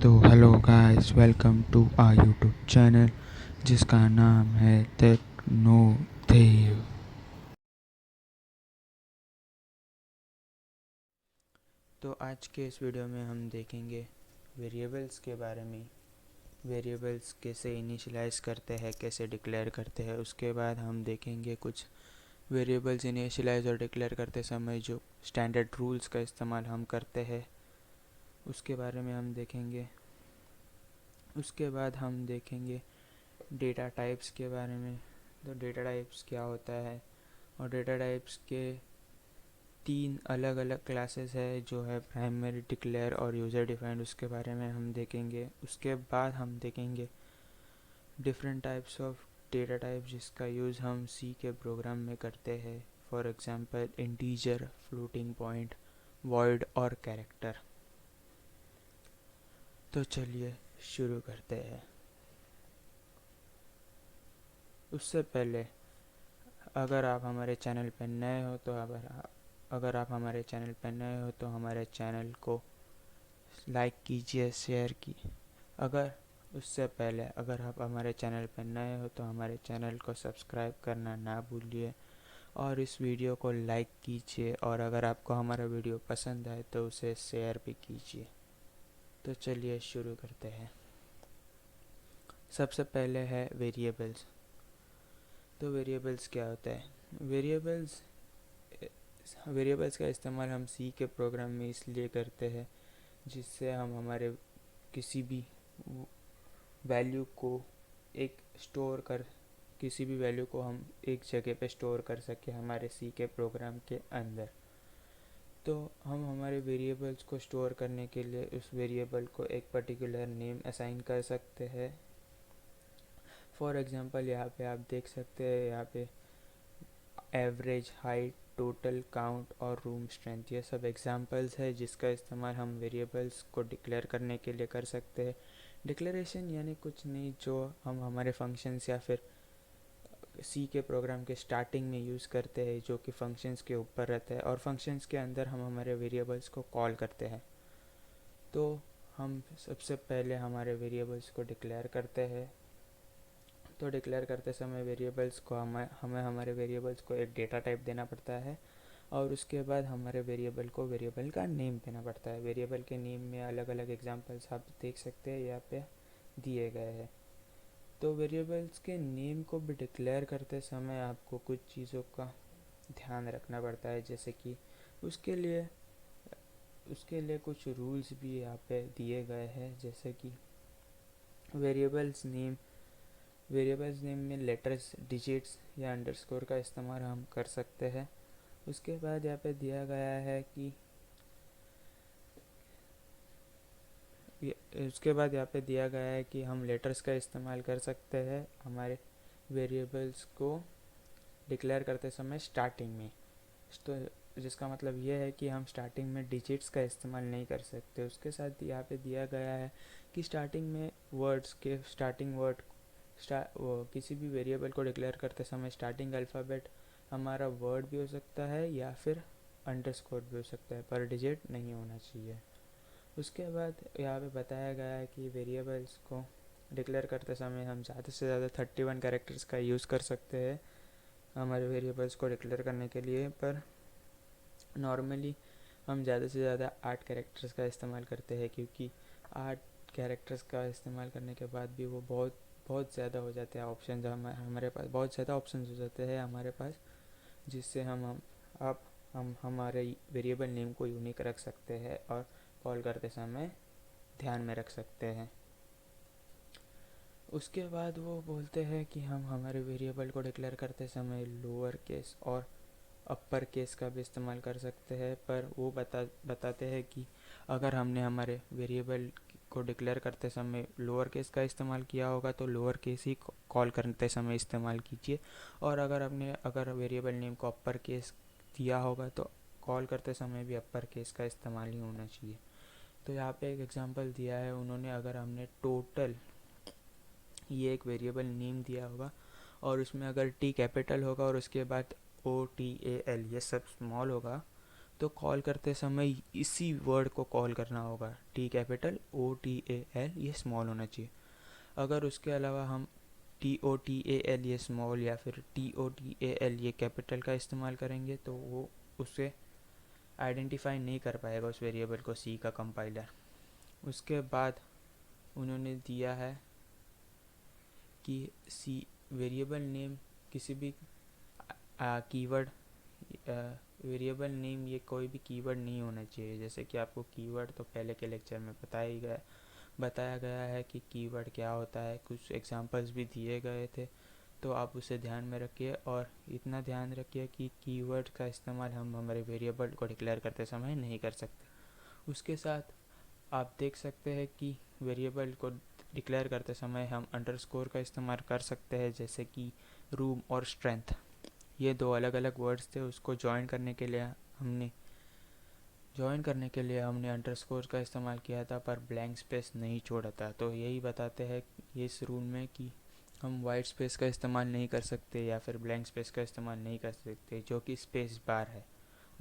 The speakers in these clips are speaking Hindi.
तो hello guys, welcome to our YouTube channel जिसका नाम है टेक्नो देव। तो आज के इस वीडियो में हम देखेंगे वेरिएबल्स के बारे में। वेरिएबल्स कैसे इनिशियलाइज करते हैं, कैसे डिक्लेयर करते हैं। उसके बाद हम देखेंगे कुछ वेरिएबल्स इनिशियलाइज और डिक्लेयर करते समय जो स्टैंडर्ड रूल्स का इस्तेमाल हम करते हैं उसके बारे में हम देखेंगे। उसके बाद हम देखेंगे डेटा टाइप्स के बारे में। तो डेटा टाइप्स क्या होता है, और डेटा टाइप्स के 3 अलग अलग क्लासेस है जो है प्राइमरी, डिक्लेयर और यूज़र डिफाइंड। उसके बारे में हम देखेंगे। उसके बाद हम देखेंगे different types of data type जिसका यूज़ हम सी के प्रोग्राम में करते हैं। For example integer, floating point, void और कैरेक्टर। तो चलिए शुरू करते हैं। उससे पहले अगर आप हमारे चैनल पर नए हो तो अगर आप हमारे चैनल पर नए हो तो हमारे चैनल को लाइक कीजिए, शेयर की। अगर उससे पहले अगर आप हमारे चैनल पर नए हो तो हमारे चैनल को सब्सक्राइब करना ना भूलिए और इस वीडियो को लाइक कीजिए, और अगर आपको हमारा वीडियो पसंद आए तो उसे शेयर भी कीजिए। तो चलिए शुरू करते हैं। सबसे पहले है वेरिएबल्स। तो वेरिएबल्स क्या होता है? वेरिएबल्स वेरिएबल्स का इस्तेमाल हम सी के प्रोग्राम में इसलिए करते हैं जिससे हम हमारे किसी भी वैल्यू को एक स्टोर कर किसी भी वैल्यू को हम एक जगह पे स्टोर कर सके हमारे सी के प्रोग्राम के अंदर। तो हम हमारे वेरिएबल्स को स्टोर करने के लिए उस वेरिएबल को एक पर्टिकुलर नेम असाइन कर सकते हैं। फॉर एग्जांपल यहाँ पे आप देख सकते हैं, यहाँ पे एवरेज, हाइट, टोटल, काउंट और रूम स्ट्रेंथ, ये सब एग्जांपल्स है जिसका इस्तेमाल हम वेरिएबल्स को डिक्लेयर करने के लिए कर सकते हैं। डिक्लेरेशन यानी कुछ नहीं, जो हम हमारे फंक्शंस या फिर सी के प्रोग्राम के स्टार्टिंग में यूज़ करते हैं, जो कि फंक्शंस के ऊपर रहता है और फंक्शंस के अंदर हम हमारे वेरिएबल्स को कॉल करते हैं। तो हम सबसे पहले हमारे वेरिएबल्स को डिक्लेयर करते हैं। तो डिक्लेयर करते समय वेरिएबल्स को हमें हमारे वेरिएबल्स को एक डेटा टाइप देना पड़ता है, और उसके बाद हमारे वेरिएबल को वेरिएबल का नेम देना पड़ता है। वेरिएबल के नेम में अलग अलग एग्जांपल्स आप देख सकते हैं यहाँ पे दिए गए हैं। तो वेरिएबल्स के नेम को भी डिक्लेयर करते समय आपको कुछ चीज़ों का ध्यान रखना पड़ता है, जैसे कि उसके लिए कुछ रूल्स भी यहाँ पे दिए गए हैं। जैसे कि वेरिएबल्स नेम में लेटर्स, डिजिट्स या अंडरस्कोर का इस्तेमाल हम कर सकते हैं। उसके बाद यहाँ पे दिया गया है कि हम लेटर्स का इस्तेमाल कर सकते हैं हमारे वेरिएबल्स को डिक्लेयर करते समय स्टार्टिंग में। तो जिसका मतलब ये है कि हम स्टार्टिंग में डिजिट्स का इस्तेमाल नहीं कर सकते। उसके साथ यहाँ पे दिया गया है कि स्टार्टिंग में वर्ड्स के स्टार्टिंग वर्ड किसी भी वेरिएबल को डिक्लेयर करते समय स्टार्टिंग अल्फ़ाबेट हमारा वर्ड भी हो सकता है या फिर अंडरस्कोर भी हो सकता है, पर डिजिट नहीं होना चाहिए। उसके बाद यहाँ पे बताया गया है कि वेरिएबल्स को डिक्लेयर करते समय हम ज़्यादा से ज़्यादा 31 कैरेक्टर्स का यूज़ कर सकते हैं हमारे वेरिएबल्स को डिक्लेयर करने के लिए, पर नॉर्मली हम ज़्यादा से ज़्यादा 8 कैरेक्टर्स का इस्तेमाल करते हैं, क्योंकि 8 कैरेक्टर्स का इस्तेमाल करने के बाद भी वो बहुत बहुत ज़्यादा हो जाते हैं ऑप्शन। हमारे पास बहुत ज़्यादा ऑप्शन हो जाते हैं हमारे पास, जिससे हम हमारे वेरिएबल नेम को यूनिक रख सकते हैं और कॉल करते समय ध्यान में रख सकते हैं। उसके बाद वो बोलते हैं कि हम हमारे वेरिएबल को डिक्लेयर करते समय लोअर केस और अपर केस का भी इस्तेमाल कर सकते हैं, पर वो बताते हैं कि अगर हमने हमारे वेरिएबल को डिक्लेयर करते समय लोअर केस का इस्तेमाल किया होगा तो लोअर केस ही कॉल करते समय इस्तेमाल कीजिए, और अगर वेरिएबल नेम को अपर केस दिया होगा तो कॉल करते समय भी अपर केस का इस्तेमाल ही होना चाहिए। तो यहाँ पे एक एग्जांपल दिया है उन्होंने। अगर हमने टोटल ये एक वेरिएबल नेम दिया होगा और उसमें अगर टी कैपिटल होगा और उसके बाद OTAL ये सब स्मॉल होगा, तो कॉल करते समय इसी वर्ड को कॉल करना होगा, T capital O T A L ये स्मॉल होना चाहिए। अगर उसके अलावा हम T O T A L ये स्मॉल या फिर T O T A L ये कैपिटल का इस्तेमाल करेंगे तो वो उससे आइडेंटिफाई नहीं कर पाएगा उस वेरिएबल को सी का कंपाइलर। उसके बाद उन्होंने दिया है कि सी वेरिएबल नेम किसी भी कीवर्ड वेरिएबल नेम ये कोई भी कीवर्ड नहीं होना चाहिए। जैसे कि आपको कीवर्ड तो पहले के लेक्चर में बताया गया है कि कीवर्ड क्या होता है, कुछ एग्जांपल्स भी दिए गए थे, तो आप उसे ध्यान में रखिए। और इतना ध्यान रखिए कि कीवर्ड का इस्तेमाल हम हमारे वेरिएबल को डिक्लेयर करते समय नहीं कर सकते। उसके साथ आप देख सकते हैं कि वेरिएबल को डिक्लेयर करते समय हम अंडरस्कोर का इस्तेमाल कर सकते हैं, जैसे कि रूम और स्ट्रेंथ ये दो अलग अलग वर्ड्स थे, उसको ज्वाइन करने के लिए हमने अंडरस्कोर का इस्तेमाल किया था पर ब्लैंक स्पेस नहीं छोड़ा था। तो यही बताते हैं ये इस रूल में कि हम वाइट स्पेस का इस्तेमाल नहीं कर सकते या फिर ब्लैंक स्पेस का इस्तेमाल नहीं कर सकते, जो कि स्पेस बार है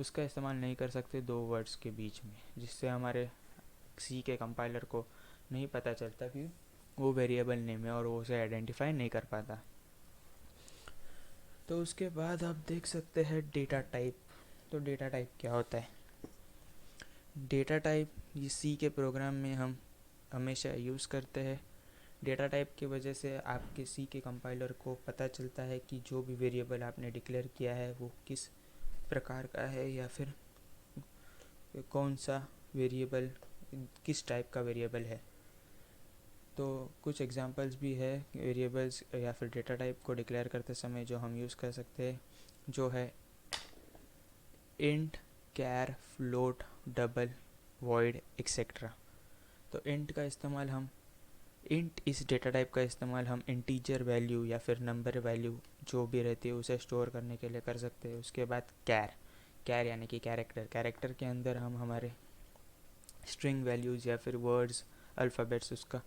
उसका इस्तेमाल नहीं कर सकते दो वर्ड्स के बीच में, जिससे हमारे सी के कंपाइलर को नहीं पता चलता कि वो वेरिएबल नेम है और वो उसे आइडेंटिफाई नहीं कर पाता। तो उसके बाद आप देख सकते हैं डेटा टाइप। तो डेटा टाइप क्या होता है? डेटा टाइप ये सी के प्रोग्राम में हम हमेशा यूज़ करते हैं। डेटा टाइप की वजह से आपके सी के कंपाइलर को पता चलता है कि जो भी वेरिएबल आपने डिक्लेयर किया है वो किस प्रकार का है या फिर कौन सा वेरिएबल किस टाइप का वेरिएबल है। तो कुछ एग्जांपल्स भी है वेरिएबल्स या फिर डेटा टाइप को डिक्लेयर करते समय जो हम यूज़ कर सकते हैं, जो है इंट, कैर, फ्लोट, डबल, वॉइड एक्सेट्रा। तो इंट इस डेटा टाइप का इस्तेमाल हम इंटीजर वैल्यू या फिर नंबर वैल्यू जो भी रहती है उसे स्टोर करने के लिए कर सकते हैं। उसके बाद कैर यानी कि कैरेक्टर के अंदर हम हमारे स्ट्रिंग वैल्यूज़ या फिर वर्ड्स अल्फ़ाबेट्स उसका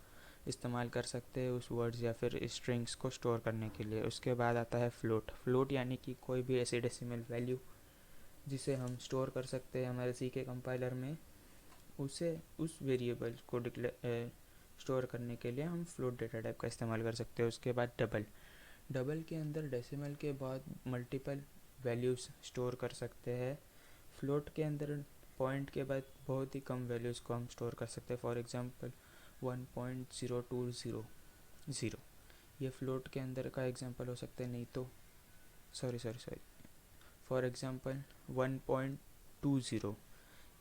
इस्तेमाल कर सकते हैं उस वर्ड्स या फिर स्ट्रिंग्स को स्टोर करने के लिए। उसके बाद आता है फ्लोट यानी कि कोई भी ऐसी डेसिमल वैल्यू जिसे हम स्टोर कर सकते हैं हमारे सी के कंपाइलर में, उसे उस वेरिएबल को स्टोर करने के लिए हम फ्लोट डेटा टाइप का इस्तेमाल कर सकते हैं। उसके बाद डबल के अंदर डेसिमल के बाद मल्टीपल वैल्यूज़ स्टोर कर सकते हैं। फ्लोट के अंदर पॉइंट के बाद बहुत ही कम वैल्यूज़ को हम स्टोर कर सकते हैं। फॉर एग्जांपल 1.0200 ये फ्लोट के अंदर का एग्जांपल हो सकता है, नहीं तो सॉरी फॉर एग्जांपल 1.20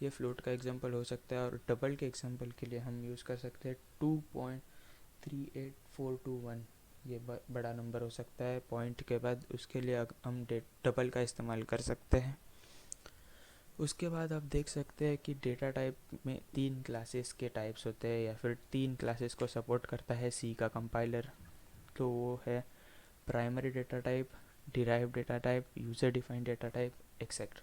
ये फ्लोट का एग्जांपल हो सकता है। और डबल के एग्जांपल के लिए हम यूज़ कर सकते हैं 2.38421 ये बड़ा नंबर हो सकता है पॉइंट के बाद, उसके लिए हम डबल का इस्तेमाल कर सकते हैं। उसके बाद आप देख सकते हैं कि डेटा टाइप में 3 क्लासेस के टाइप्स होते हैं या फिर 3 क्लासेस को सपोर्ट करता है सी का कंपाइलर। तो वो है primary data type, derived data type, user defined data type etcetera.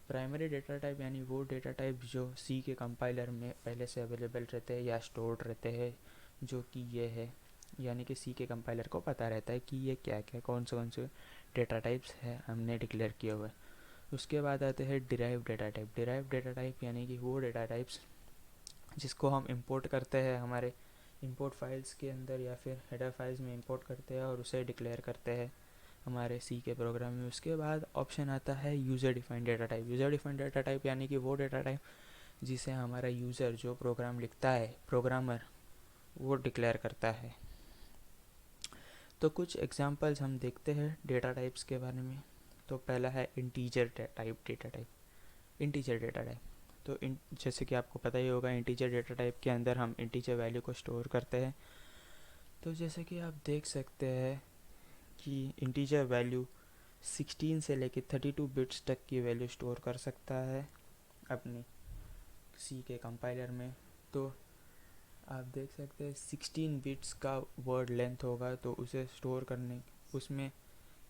Primary data type यानी वो डेटा टाइप जो सी के कंपाइलर में पहले से अवेलेबल रहते हैं या स्टोर्ड रहते हैं, जो कि ये है यानी कि सी के कंपाइलर को पता रहता है कि ये क्या क्या कौन से डेटा टाइप्स है हमने डिक्लेयर किए हुए। उसके बाद आते हैं डिराइव्ड डेटा टाइप यानी कि वो डेटा टाइप्स जिसको हम इंपोर्ट करते हैं हमारे इंपोर्ट फाइल्स के अंदर या फिर हेडर फाइल्स में इंपोर्ट करते हैं और उसे डिक्लेयर करते हैं हमारे सी के प्रोग्राम में। उसके बाद ऑप्शन आता है यूज़र डिफाइंड डेटा टाइप यानी कि वो डेटा टाइप जिसे हमारा यूज़र जो प्रोग्राम लिखता है प्रोग्रामर वो डिक्लेयर करता है। तो कुछ एग्जांपल्स हम देखते हैं डेटा टाइप्स के बारे में। तो पहला है इंटीजर डेटा टाइप। तो जैसे कि आपको पता ही होगा इंटीजर डेटा टाइप के अंदर हम इंटीजर वैल्यू को स्टोर करते हैं। तो जैसे कि आप देख सकते हैं कि इंटीजर वैल्यू 16 से लेकर 32 बिट्स तक की वैल्यू स्टोर कर सकता है अपनी सी के कंपाइलर में। तो आप देख सकते हैं 16 बिट्स का वर्ड लेंथ होगा तो उसे स्टोर करने उसमें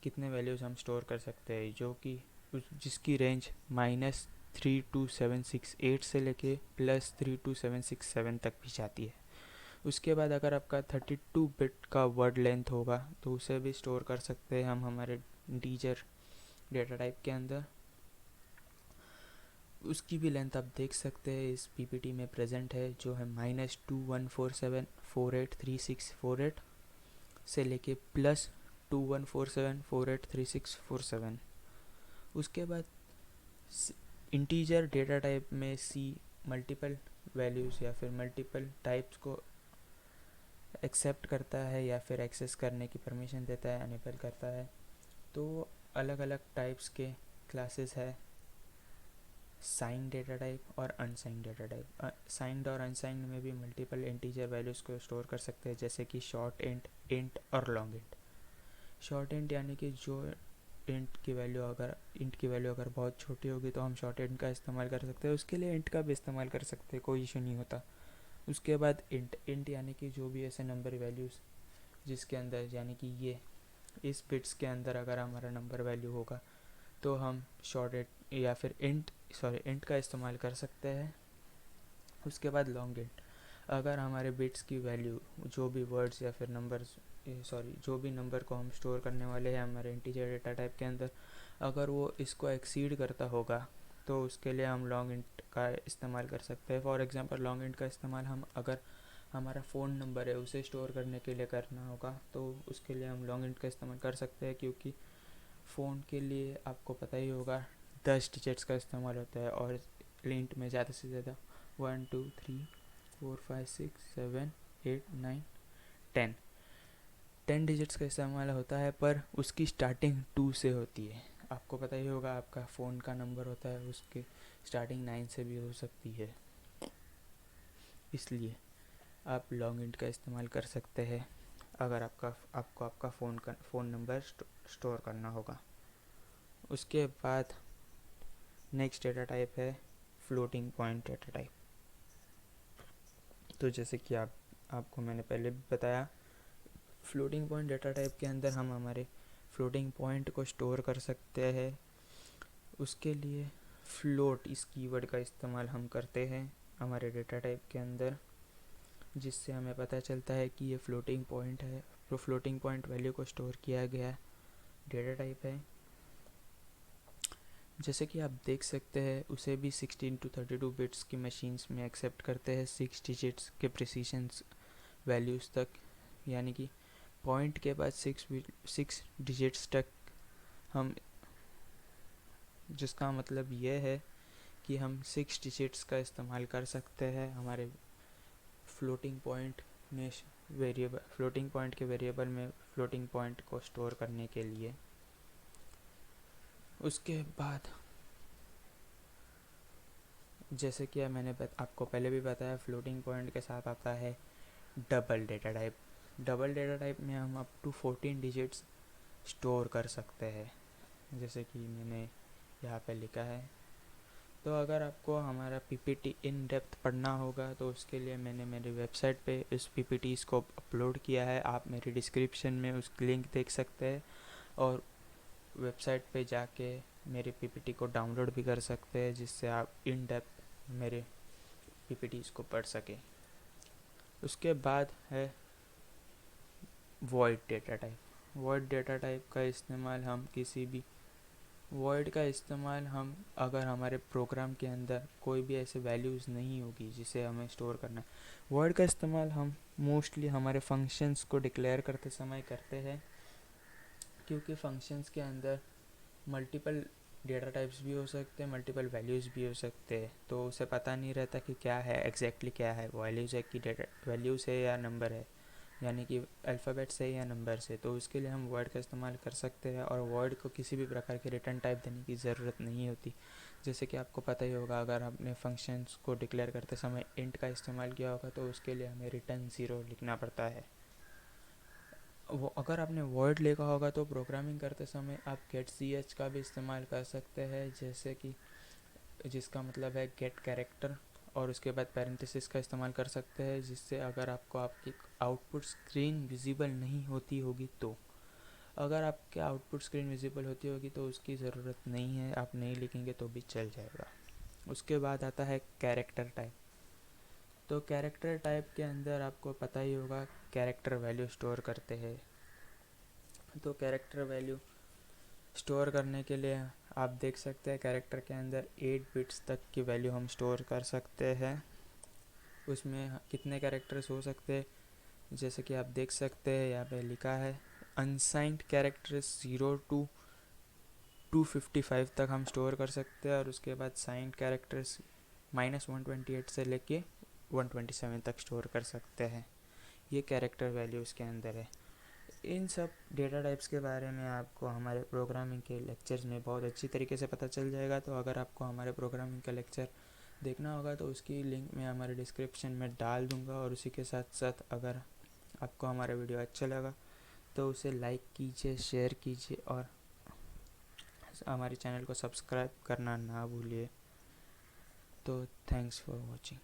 कितने वैल्यूज़ हम स्टोर कर सकते हैं, जो कि जिसकी रेंज -32768 से लेके +32767 तक भी जाती है। उसके बाद अगर आपका 32 बिट का वर्ड लेंथ होगा तो उसे भी स्टोर कर सकते हैं हम हमारे इंटीजर डेटा टाइप के अंदर। उसकी भी लेंथ आप देख सकते हैं इस पीपीटी में प्रेजेंट है, जो है -2147483648 से लेके +2147483647। उसके बाद इंटीजर डेटा टाइप में सी मल्टीपल वैल्यूज़ या फिर मल्टीपल टाइप्स को एक्सेप्ट करता है या फिर एक्सेस करने की परमिशन देता है, अनेबल करता है। तो अलग अलग टाइप्स के क्लासेस है, साइन डेटा टाइप और अनसाइंड डेटा टाइप। साइंड और अनसाइंड में भी मल्टीपल इंटीजर वैल्यूज़ को स्टोर कर सकते हैं, जैसे कि शॉर्ट इंट, इंट और लॉन्ग इंट। शॉर्ट इंट यानी कि जो इंट की वैल्यू अगर बहुत छोटी होगी तो हम शॉर्ट इंट का इस्तेमाल कर सकते हैं, उसके लिए इंट का भी इस्तेमाल कर सकते हैं, कोई इशू नहीं होता। उसके बाद इंट यानी कि जो भी ऐसे नंबर वैल्यूज़ जिसके अंदर, यानी कि ये इस बिट्स के अंदर अगर हमारा नंबर वैल्यू होगा तो हम शॉर्ट इंट या फिर इंट का इस्तेमाल कर सकते हैं। उसके बाद लॉन्ग इंट, अगर हमारे बिट्स की वैल्यू जो भी वर्ड्स या फिर नंबर्स जो भी नंबर को हम स्टोर करने वाले हैं हमारे इंटीजर डेटा टाइप के अंदर, अगर वो इसको एक्सीड करता होगा तो उसके लिए हम लॉन्ग इंट का इस्तेमाल कर सकते हैं। फॉर एग्जांपल लॉन्ग इंट का इस्तेमाल हम अगर हमारा फ़ोन नंबर है उसे स्टोर करने के लिए करना होगा तो उसके लिए हम लॉन्ग इंट का इस्तेमाल कर सकते हैं, क्योंकि फ़ोन के लिए आपको पता ही होगा 10 डिजिट्स का इस्तेमाल होता है और इंट में ज़्यादा से ज़्यादा 1 2 3 4 5 6 7 8 9 10 डिजिट्स का इस्तेमाल होता है, पर उसकी स्टार्टिंग 2 से होती है। आपको पता ही होगा आपका फ़ोन का नंबर होता है उसकी स्टार्टिंग 9 से भी हो सकती है, इसलिए आप लॉन्ग इंट का इस्तेमाल कर सकते हैं अगर आपका फ़ोन नंबर स्टोर करना होगा। उसके बाद नेक्स्ट डेटा टाइप है फ्लोटिंग पॉइंट डेटा टाइप। तो जैसे कि आपको मैंने पहले भी बताया, फ्लोटिंग पॉइंट डेटा टाइप के अंदर हम हमारे फ्लोटिंग पॉइंट को स्टोर कर सकते हैं। उसके लिए फ्लोट इस कीवर्ड का इस्तेमाल हम करते हैं हमारे डेटा टाइप के अंदर, जिससे हमें पता चलता है कि ये फ्लोटिंग पॉइंट है। तो फ्लोटिंग पॉइंट वैल्यू को स्टोर किया गया डेटा टाइप है। जैसे कि आप देख सकते हैं उसे भी 16 to 32 बिट्स की मशीन्स में एक्सेप्ट करते हैं 6 डिजिट्स के प्रिसीशन वैल्यूज़ तक, यानी कि पॉइंट के बाद 6 डिजिट्स तक हम, जिसका मतलब ये है कि हम 6 डिजिट्स का इस्तेमाल कर सकते हैं हमारे फ्लोटिंग पॉइंट के वेरिएबल में फ्लोटिंग पॉइंट को स्टोर करने के लिए। उसके बाद जैसे कि मैंने आपको पहले भी बताया, फ्लोटिंग पॉइंट के साथ आता है double data type. Double data type में हम अप टू 14 डिजिट्स स्टोर कर सकते हैं, जैसे कि मैंने यहाँ पे लिखा है। तो अगर आपको हमारा पीपीटी इन डेप्थ पढ़ना होगा तो उसके लिए मैंने मेरी वेबसाइट पे इस पीपीटीज़ को अपलोड किया है, आप मेरी डिस्क्रिप्शन में उसकी लिंक देख सकते हैं और वेबसाइट पे जाके मेरे पीपीटी को डाउनलोड भी कर सकते हैं, जिससे आप इन डेप्थ मेरे पीपीटीज़ को पढ़ सकें। उसके बाद है void data type. Void data type का इस्तेमाल हम अगर हमारे प्रोग्राम के अंदर कोई भी ऐसे वैल्यूज़ नहीं होगी जिसे हमें स्टोर करना है, वॉइड का इस्तेमाल हम मोस्टली हमारे फंक्शंस को डिक्लेयर करते समय करते हैं, क्योंकि फंक्शंस के अंदर मल्टीपल डेटा टाइप्स भी हो सकते हैं, मल्टीपल वैल्यूज़ भी हो सकते हैं, तो उसे पता नहीं रहता कि क्या है एग्जैक्टली क्या है, वैल्यूज़ है कि डेटा वैल्यूज़ है या नंबर है, यानी कि अल्फ़ाबेट से या नंबर से। तो उसके लिए हम वर्ड का इस्तेमाल कर सकते हैं और वर्ड को किसी भी प्रकार के रिटर्न टाइप देने की ज़रूरत नहीं होती। जैसे कि आपको पता ही होगा, अगर आपने फंक्शंस को डिक्लेयर करते समय इंट का इस्तेमाल किया होगा तो उसके लिए हमें रिटर्न 0 लिखना पड़ता है। वो अगर आपने वर्ड लिखा होगा तो प्रोग्रामिंग करते समय आप गेट ch का भी इस्तेमाल कर सकते हैं, जैसे कि जिसका मतलब है गेट कैरेक्टर, और उसके बाद पैरेंथेसिस का इस्तेमाल कर सकते हैं, जिससे अगर आपको आपकी आउटपुट स्क्रीन विजिबल नहीं होती होगी तो, अगर आपके आउटपुट स्क्रीन विजिबल होती होगी तो उसकी ज़रूरत नहीं है, आप नहीं लिखेंगे तो भी चल जाएगा। उसके बाद आता है कैरेक्टर टाइप। तो कैरेक्टर टाइप के अंदर आपको पता ही होगा कैरेक्टर वैल्यू स्टोर करते हैं। तो कैरेक्टर वैल्यू स्टोर करने के लिए आप देख सकते हैं कैरेक्टर के अंदर 8 बिट्स तक की वैल्यू हम स्टोर कर सकते हैं। उसमें कितने कैरेक्टर्स हो सकते हैं, जैसे कि आप देख सकते हैं यहाँ पे लिखा है अनसाइंड कैरेक्टर्स 0 to 255 तक हम स्टोर कर सकते हैं, और उसके बाद साइंड कैरेक्टर्स -128 से लेके 127 तक स्टोर कर सकते हैं। ये कैरेक्टर वैल्यूज़ के अंदर है। इन सब डेटा टाइप्स के बारे में आपको हमारे प्रोग्रामिंग के लेक्चर्स में बहुत अच्छी तरीके से पता चल जाएगा। तो अगर आपको हमारे प्रोग्रामिंग का लेक्चर देखना होगा तो उसकी लिंक मैं हमारे डिस्क्रिप्शन में डाल दूँगा। और उसी के साथ साथ अगर आपको हमारा वीडियो अच्छा लगा तो उसे लाइक कीजिए, शेयर कीजिए और हमारे चैनल को सब्सक्राइब करना ना भूलिए। तो थैंक्स फॉर वॉचिंग।